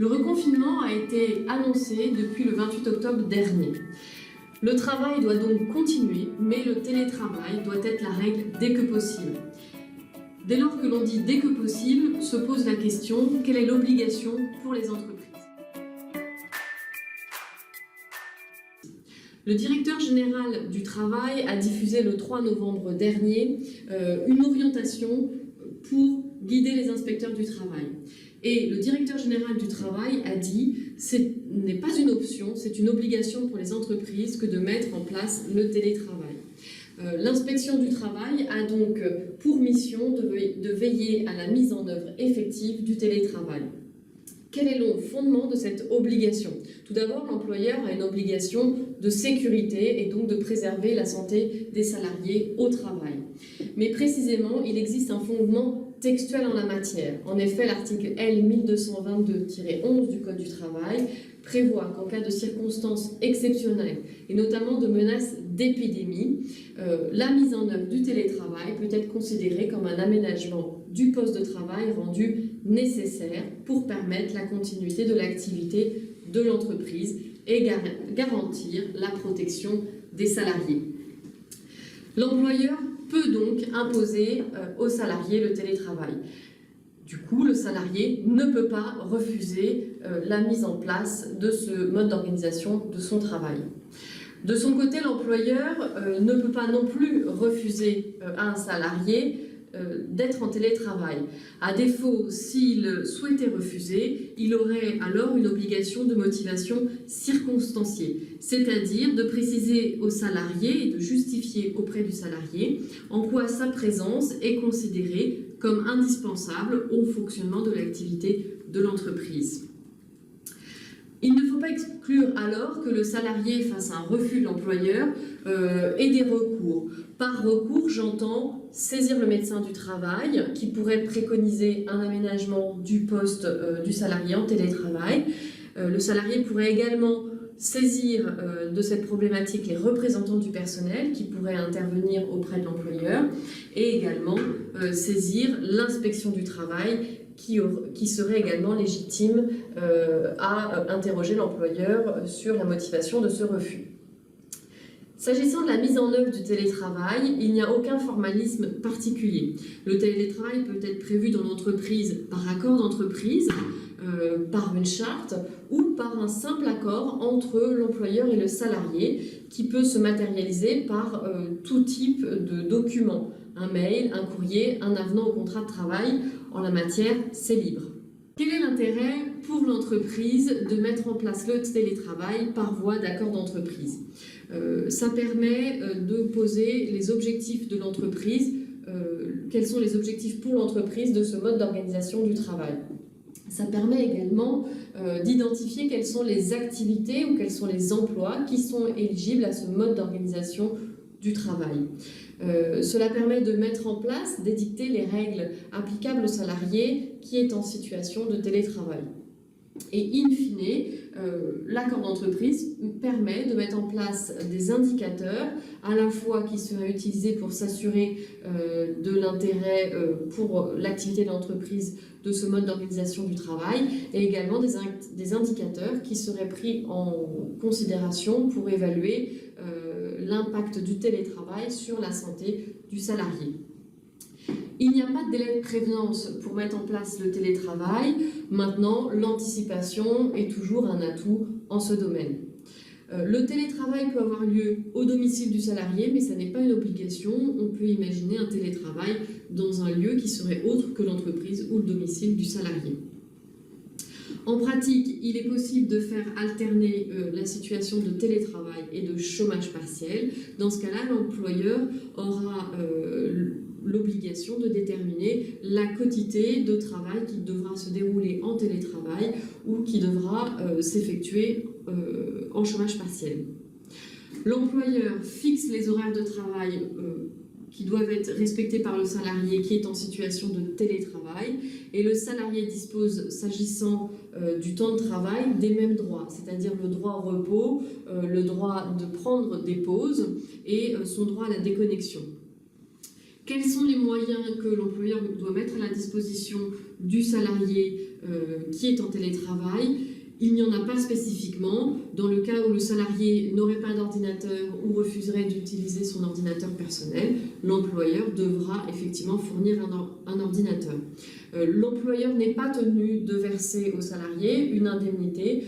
Le reconfinement a été annoncé depuis le 28 octobre dernier. Le travail doit donc continuer, mais le télétravail doit être la règle dès que possible. Dès lors que l'on dit dès que possible, se pose la question, quelle est l'obligation pour les entreprises ? Le directeur général du travail a diffusé le 3 novembre dernier une orientation pour guider les inspecteurs du travail. Et le directeur général du travail a dit « ce n'est pas une option, c'est une obligation pour les entreprises que de mettre en place le télétravail ». L'inspection du travail a donc pour mission de veiller à la mise en œuvre effective du télétravail. Quel est le fondement de cette obligation? Tout d'abord, l'employeur a une obligation de sécurité et donc de préserver la santé des salariés au travail. Mais précisément, il existe un fondement textuel en la matière. En effet, l'article L 1222-11 du Code du travail prévoit qu'en cas de circonstances exceptionnelles et notamment de menaces d'épidémie, la mise en œuvre du télétravail peut être considérée comme un aménagement du poste de travail rendu nécessaire pour permettre la continuité de l'activité de l'entreprise et garantir la protection des salariés. L'employeur peut donc imposer aux salariés le télétravail. Du coup, le salarié ne peut pas refuser la mise en place de ce mode d'organisation de son travail. De son côté, l'employeur ne peut pas non plus refuser à un salarié d'être en télétravail. À défaut, s'il souhaitait refuser, il aurait alors une obligation de motivation circonstanciée, c'est-à-dire de préciser au salarié et de justifier auprès du salarié en quoi sa présence est considérée comme indispensable au fonctionnement de l'activité de l'entreprise. Il ne faut pas exclure alors que le salarié, face à un refus de l'employeur, ait des recours. Par recours, j'entends saisir le médecin du travail qui pourrait préconiser un aménagement du poste du salarié en télétravail. Le salarié pourrait également saisir de cette problématique les représentants du personnel qui pourraient intervenir auprès de l'employeur et également saisir l'inspection du travail qui serait également légitime à interroger l'employeur sur la motivation de ce refus. S'agissant de la mise en œuvre du télétravail, il n'y a aucun formalisme particulier. Le télétravail peut être prévu dans l'entreprise par accord d'entreprise, par une charte ou par un simple accord entre l'employeur et le salarié qui peut se matérialiser par tout type de document, un mail, un courrier, un avenant au contrat de travail. En la matière, c'est libre. Quel est l'intérêt pour l'entreprise de mettre en place le télétravail par voie d'accord d'entreprise? Ça permet de poser les objectifs de l'entreprise, quels sont les objectifs pour l'entreprise de ce mode d'organisation du travail. Ça permet également d'identifier quelles sont les activités ou quels sont les emplois qui sont éligibles à ce mode d'organisation du travail. Cela permet de mettre en place, d'édicter les règles applicables au salarié qui est en situation de télétravail. Et in fine, l'accord d'entreprise permet de mettre en place des indicateurs à la fois qui seraient utilisés pour s'assurer de l'intérêt pour l'activité de l'entreprise de ce mode d'organisation du travail et également des indicateurs qui seraient pris en considération pour évaluer l'impact du télétravail sur la santé du salarié. Il n'y a pas de délai de prévenance pour mettre en place le télétravail. Maintenant, l'anticipation est toujours un atout en ce domaine. Le télétravail peut avoir lieu au domicile du salarié, mais ça n'est pas une obligation. On peut imaginer un télétravail dans un lieu qui serait autre que l'entreprise ou le domicile du salarié. En pratique, il est possible de faire alterner la situation de télétravail et de chômage partiel. Dans ce cas-là, l'employeur aura l'obligation de déterminer la quotité de travail qui devra se dérouler en télétravail ou qui devra s'effectuer en chômage partiel. L'employeur fixe les horaires de travail qui doivent être respectés par le salarié qui est en situation de télétravail et le salarié dispose, s'agissant du temps de travail, des mêmes droits, c'est-à-dire le droit au repos, le droit de prendre des pauses et son droit à la déconnexion. Quels sont les moyens que l'employeur doit mettre à la disposition du salarié qui est en télétravail. Il n'y en a pas spécifiquement. Dans le cas où le salarié n'aurait pas d'ordinateur ou refuserait d'utiliser son ordinateur personnel, l'employeur devra effectivement fournir un ordinateur. L'employeur n'est pas tenu de verser au salarié une indemnité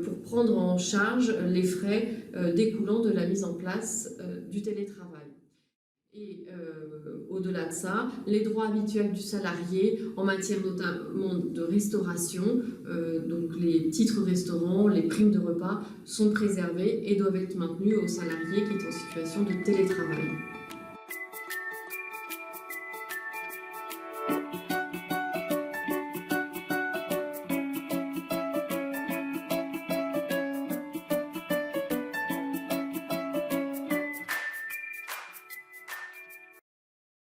pour prendre en charge les frais découlant de la mise en place du télétravail. Et au-delà de ça, les droits habituels du salarié en matière notamment de restauration, donc les titres restaurants, les primes de repas, sont préservés et doivent être maintenus au salarié qui est en situation de télétravail.